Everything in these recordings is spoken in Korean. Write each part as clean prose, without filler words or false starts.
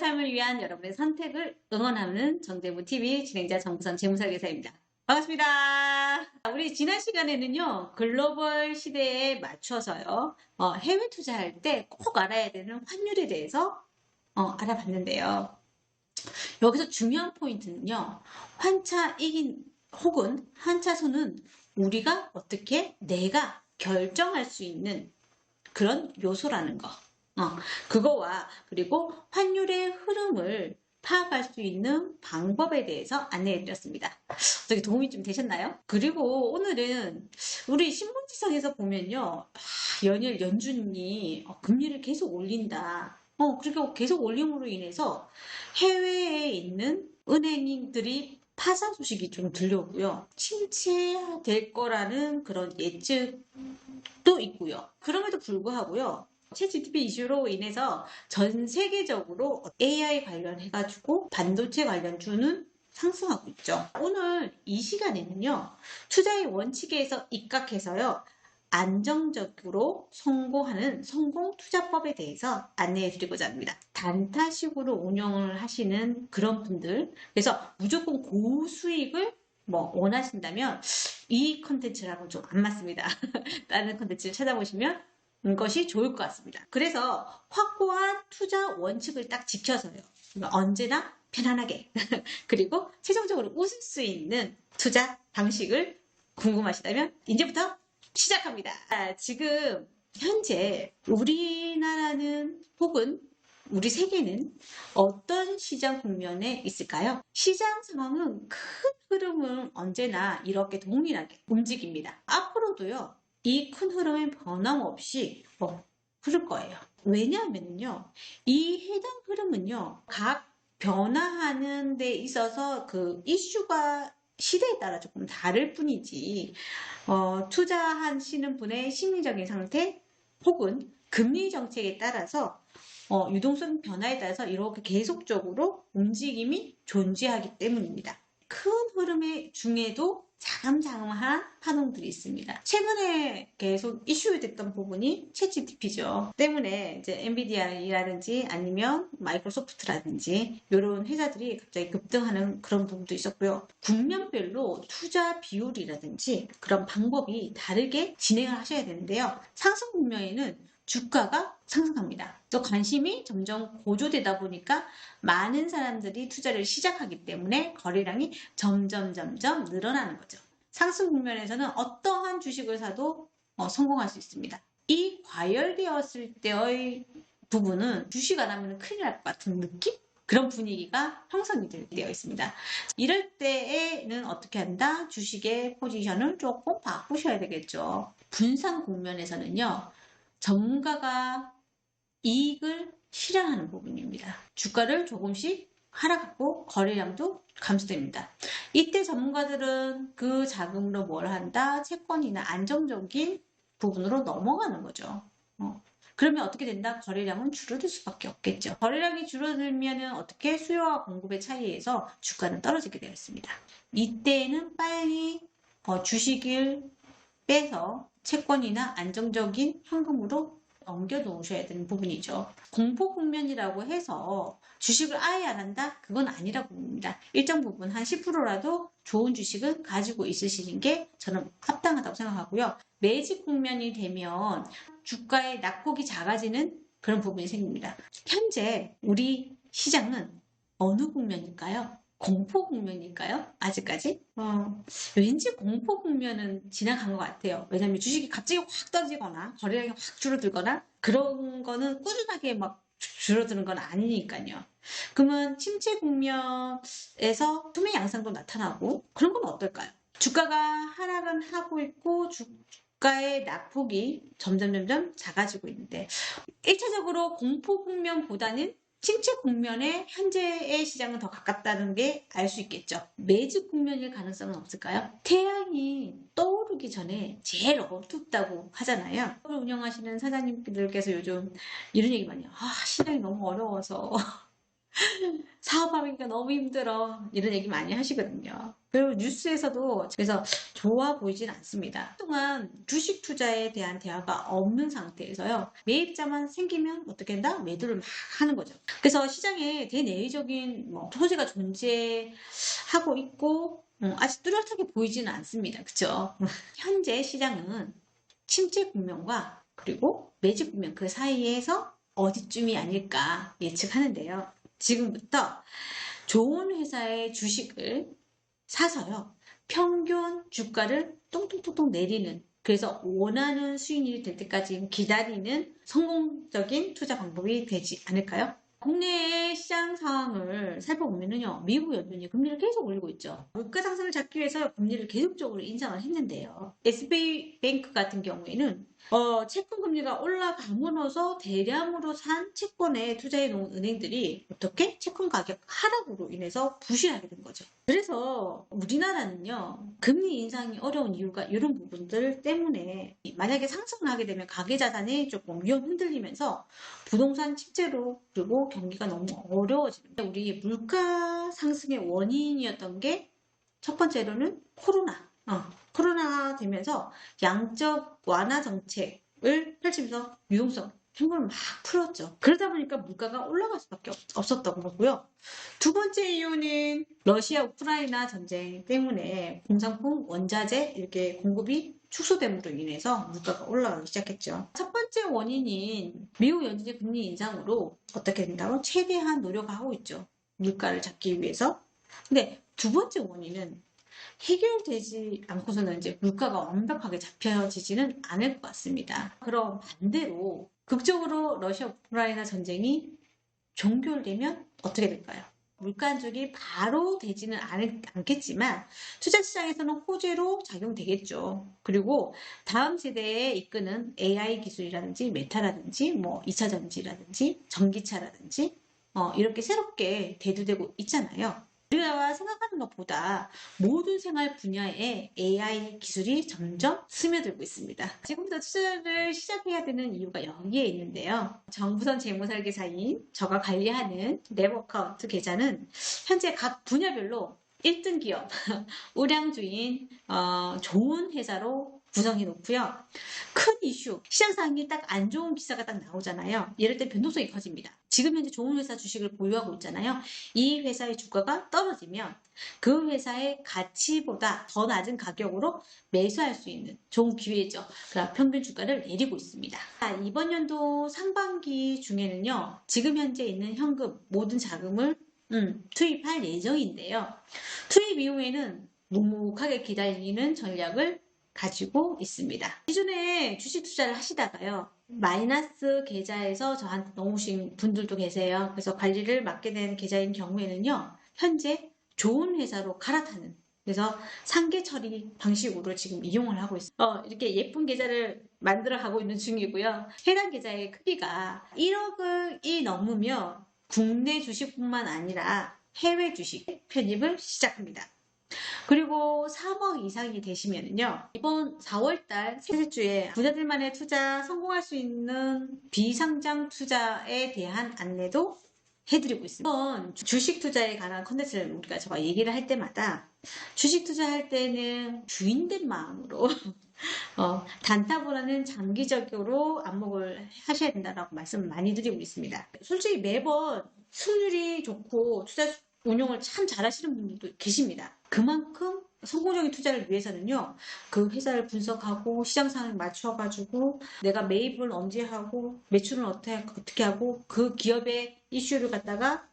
삶을 위한 여러분의 선택을 응원하는 정재무TV 진행자 정부선 재무설계사입니다. 반갑습니다. 우리 지난 시간에는요, 글로벌 시대에 맞춰서요, 해외 투자할 때 꼭 알아야 되는 환율에 대해서 알아봤는데요. 여기서 중요한 포인트는요, 환차익인 혹은 환차손은 우리가 어떻게 내가 결정할 수 있는 그런 요소라는 거. 그거와 그리고 환율의 흐름을 파악할 수 있는 방법에 대해서 안내해 드렸습니다. 어떻게 도움이 좀 되셨나요? 그리고 오늘은 우리 신문지상에서 보면요. 연일 연준이 금리를 계속 올린다. 그리고 계속 올림으로 인해서 해외에 있는 은행들이 파산 소식이 좀 들려오고요. 침체될 거라는 그런 예측도 있고요. 그럼에도 불구하고요. 챗GPT 이슈로 인해서 전 세계적으로 AI 관련해가지고 반도체 관련주는 상승하고 있죠. 오늘 이 시간에는요. 투자의 원칙에서 입각해서요. 안정적으로 성공하는 성공 투자법에 대해서 안내해 드리고자 합니다. 단타식으로 운영을 하시는 그런 분들, 그래서 무조건 고수익을 원하신다면 이 컨텐츠랑은 좀 안 맞습니다. 다른 컨텐츠를 찾아보시면 것이 좋을 것 같습니다. 그래서 확고한 투자 원칙을 딱 지켜서요. 언제나 편안하게 그리고 최종적으로 웃을 수 있는 투자 방식을 궁금하시다면 이제부터 시작합니다. 지금 현재 우리나라는 혹은 우리 세계는 어떤 시장 국면에 있을까요? 시장 상황은 큰 흐름은 언제나 이렇게 동일하게 움직입니다. 앞으로도요. 이 큰 흐름은 변함없이 흐를 거예요. 왜냐하면요. 이 해당 흐름은요. 각 변화하는 데 있어서 그 이슈가 시대에 따라 조금 다를 뿐이지 투자하시는 분의 심리적인 상태 혹은 금리 정책에 따라서 유동성 변화에 따라서 이렇게 계속적으로 움직임이 존재하기 때문입니다. 큰 흐름의 중에도 자금자금한 파동들이 있습니다. 최근에 계속 이슈됐던 부분이 챗GPT죠. 때문에 이제 엔비디아라든지 아니면 마이크로소프트라든지 이런 회사들이 갑자기 급등하는 그런 부분도 있었고요. 국면별로 투자 비율이라든지 그런 방법이 다르게 진행을 하셔야 되는데요. 상승 국면에는 주가가 상승합니다. 또 관심이 점점 고조되다 보니까 많은 사람들이 투자를 시작하기 때문에 거래량이 점점 늘어나는 거죠. 상승 국면에서는 어떠한 주식을 사도 성공할 수 있습니다. 이 과열되었을 때의 부분은 주식 안 하면 큰일 날 것 같은 느낌? 그런 분위기가 형성이 되어 있습니다. 이럴 때에는 어떻게 한다? 주식의 포지션을 조금 바꾸셔야 되겠죠. 분산 국면에서는요. 전문가가 이익을 실현하는 부분입니다. 주가를 조금씩 하락하고 거래량도 감소됩니다. 이때 전문가들은 그 자금으로 뭘 한다? 채권이나 안정적인 부분으로 넘어가는 거죠. 그러면 어떻게 된다? 거래량은 줄어들 수밖에 없겠죠. 거래량이 줄어들면 어떻게 수요와 공급의 차이에서 주가는 떨어지게 되어 있습니다. 이때는 빨리 주식을 빼서 채권이나 안정적인 현금으로 넘겨 놓으셔야 되는 부분이죠. 공포 국면이라고 해서 주식을 아예 안 한다? 그건 아니라고 봅니다. 일정 부분 한 10%라도 좋은 주식을 가지고 있으시는 게 저는 합당하다고 생각하고요. 매집 국면이 되면 주가의 낙폭이 작아지는 그런 부분이 생깁니다. 현재 우리 시장은 어느 국면일까요? 공포 국면일까요? 아직까지? 왠지 공포 국면은 지나간 것 같아요. 왜냐면 주식이 갑자기 확 떨어지거나 거래량이 확 줄어들거나 그런 거는 꾸준하게 막 줄어드는 건 아니니까요. 그러면 침체 국면에서 투매 양상도 나타나고 그런 건 어떨까요? 주가가 하락은 하고 있고 주가의 낙폭이 점점 작아지고 있는데 1차적으로 공포 국면보다는 침체 국면에 현재의 시장은 더 가깝다는 게 알 수 있겠죠. 매집 국면일 가능성은 없을까요? 태양이 떠오르기 전에 제일 어둡다고 하잖아요. 운영하시는 사장님들께서 요즘 이런 얘기 많이 해요. 시장이 너무 어려워서 사업하기가 너무 힘들어. 이런 얘기 많이 하시거든요. 그리고 뉴스에서도 그래서 좋아 보이진 않습니다. 그동안 주식 투자에 대한 대화가 없는 상태에서요. 매입자만 생기면 어떻게 한다? 매도를 막 하는 거죠. 그래서 시장에 대내외적인 소재가 존재하고 있고 아직 뚜렷하게 보이지는 않습니다. 그쵸? 현재 시장은 침체 국면과 그리고 매집 국면 그 사이에서 어디쯤이 아닐까 예측하는데요. 지금부터 좋은 회사의 주식을 사서요. 평균 주가를 똥똥똥똥 내리는 그래서 원하는 수익률이 될 때까지 기다리는 성공적인 투자 방법이 되지 않을까요? 국내의 시장 상황을 살펴보면요. 미국 연준이 금리를 계속 올리고 있죠. 물가 상승을 잡기 위해서 금리를 계속적으로 인상을 했는데요. SB뱅크 같은 경우에는 채권 금리가 올라감으로써 대량으로 산 채권에 투자해 놓은 은행들이 어떻게 채권 가격 하락으로 인해서 부실하게 된 거죠. 그래서 우리나라는요. 금리 인상이 어려운 이유가 이런 부분들 때문에 만약에 상승을 하게 되면 가계자산이 조금 위험 흔들리면서 부동산 침체로 그리고 경기가 너무 어려워집니다. 우리 물가 상승의 원인이었던 게 첫 번째로는 코로나가 되면서 양적 완화 정책을 펼치면서 유동성 현금을 막 풀었죠. 그러다 보니까 물가가 올라갈 수밖에 없었던 거고요. 두 번째 이유는 러시아 우크라이나 전쟁 때문에 공산품, 원자재 이렇게 공급이 축소됨으로 인해서 물가가 올라가기 시작했죠. 첫 번째 원인인 미국 연준의 금리 인상으로 어떻게 된다고 최대한 노력하고 있죠. 물가를 잡기 위해서. 근데 두 번째 원인은 해결되지 않고서는 이제 물가가 완벽하게 잡혀지지는 않을 것 같습니다. 그럼 반대로 극적으로 러시아 우크라이나 전쟁이 종결되면 어떻게 될까요? 물가 안정이 바로 되지는 않겠지만 투자 시장에서는 호재로 작용되겠죠. 그리고 다음 세대에 이끄는 AI 기술이라든지 메타라든지 2차 전지라든지 전기차라든지 이렇게 새롭게 대두되고 있잖아요. 우리가 생각하는 것보다 모든 생활 분야에 AI 기술이 점점 스며들고 있습니다. 지금부터 투자를 시작해야 되는 이유가 여기에 있는데요. 정부선 재무설계사인 저가 관리하는 네버카운트 계좌는 현재 각 분야별로 1등 기업, 우량주인, 좋은 회사로 구성해 놓고요. 큰 이슈, 시장 상황이 딱 안 좋은 기사가 딱 나오잖아요. 이럴 때 변동성이 커집니다. 지금 현재 좋은 회사 주식을 보유하고 있잖아요. 이 회사의 주가가 떨어지면 그 회사의 가치보다 더 낮은 가격으로 매수할 수 있는 좋은 기회죠. 그럼 평균 주가를 내리고 있습니다. 이번 연도 상반기 중에는요. 지금 현재 있는 현금 모든 자금을 투입할 예정인데요. 투입 이후에는 묵묵하게 기다리는 전략을 가지고 있습니다. 기존에 주식 투자를 하시다가요. 마이너스 계좌에서 저한테 넣으신 분들도 계세요. 그래서 관리를 맡게 된 계좌인 경우에는요. 현재 좋은 회사로 갈아타는 그래서 상계 처리 방식으로 지금 이용을 하고 있어요. 이렇게 예쁜 계좌를 만들어 가고 있는 중이고요. 해당 계좌의 크기가 1억이 넘으면 국내 주식뿐만 아니라 해외 주식 편입을 시작합니다. 그리고 3억 이상이 되시면요. 이번 4월달 셋째 주에 부자들만의 투자 성공할 수 있는 비상장 투자에 대한 안내도 해드리고 있습니다. 이번 주식 투자에 관한 컨텐츠를 제가 얘기를 할 때마다 주식 투자할 때는 주인된 마음으로 단타보다는 장기적으로 안목을 하셔야 된다고 말씀을 많이 드리고 있습니다. 솔직히 매번 수익률이 좋고 투자 운용을 참 잘하시는 분들도 계십니다. 그만큼 성공적인 투자를 위해서는요, 그 회사를 분석하고 시장 상황에 맞춰가지고 내가 매입을 언제 하고 매출은 어떻게 하고 그 기업의 이슈를 갖다가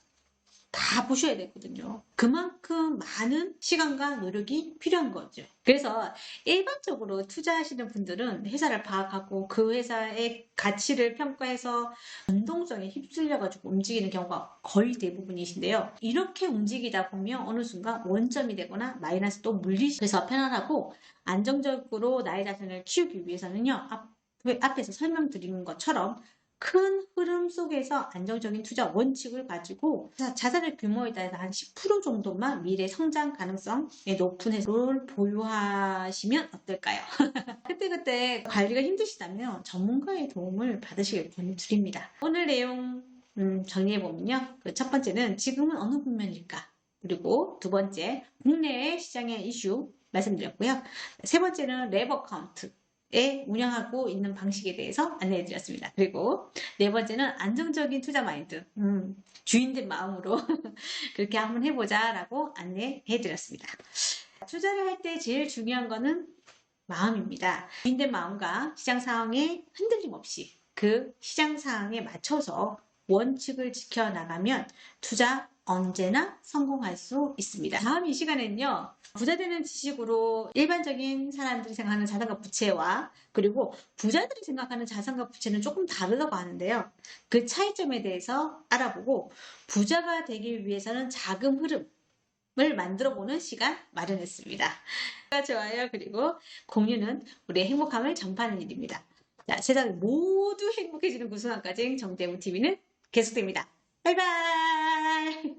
다 보셔야 되거든요. 그만큼 많은 시간과 노력이 필요한 거죠. 그래서 일반적으로 투자하시는 분들은 회사를 파악하고 그 회사의 가치를 평가해서 변동성에 휩쓸려가지고 움직이는 경우가 거의 대부분이신데요. 이렇게 움직이다 보면 어느 순간 원점이 되거나 마이너스 또 물리시 그래서 편안하고 안정적으로 나의 자산을 키우기 위해서는요. 앞에서 설명드린 것처럼 큰 흐름 속에서 안정적인 투자 원칙을 가지고 자산의 규모에 따라서 한 10% 정도만 미래 성장 가능성이 높은 회사를 보유하시면 어떨까요? 그때그때 관리가 힘드시다면 전문가의 도움을 받으시길 권유드립니다. 오늘 내용 정리해보면요. 그 첫 번째는 지금은 어느 국면일까? 그리고 두 번째, 국내 시장의 이슈 말씀드렸고요. 세 번째는 레버 카운트에 운영하고 있는 방식에 대해서 안내해드렸습니다. 그리고 네 번째는 안정적인 투자 마인드, 주인된 마음으로 그렇게 한번 해보자라고 안내해드렸습니다. 투자를 할 때 제일 중요한 거는 마음입니다. 주인된 마음과 시장 상황에 흔들림 없이 그 시장 상황에 맞춰서 원칙을 지켜나가면 투자 언제나 성공할 수 있습니다. 다음 이 시간에는요. 부자 되는 지식으로 일반적인 사람들이 생각하는 자산과 부채와 그리고 부자들이 생각하는 자산과 부채는 조금 다르다고 하는데요. 그 차이점에 대해서 알아보고 부자가 되기 위해서는 자금 흐름을 만들어보는 시간 마련했습니다. 좋아요. 그리고 공유는 우리의 행복함을 전파하는 일입니다. 자, 세상 모두 행복해지는 그 순간까지 정대웅 TV는 계속됩니다. 바이바이!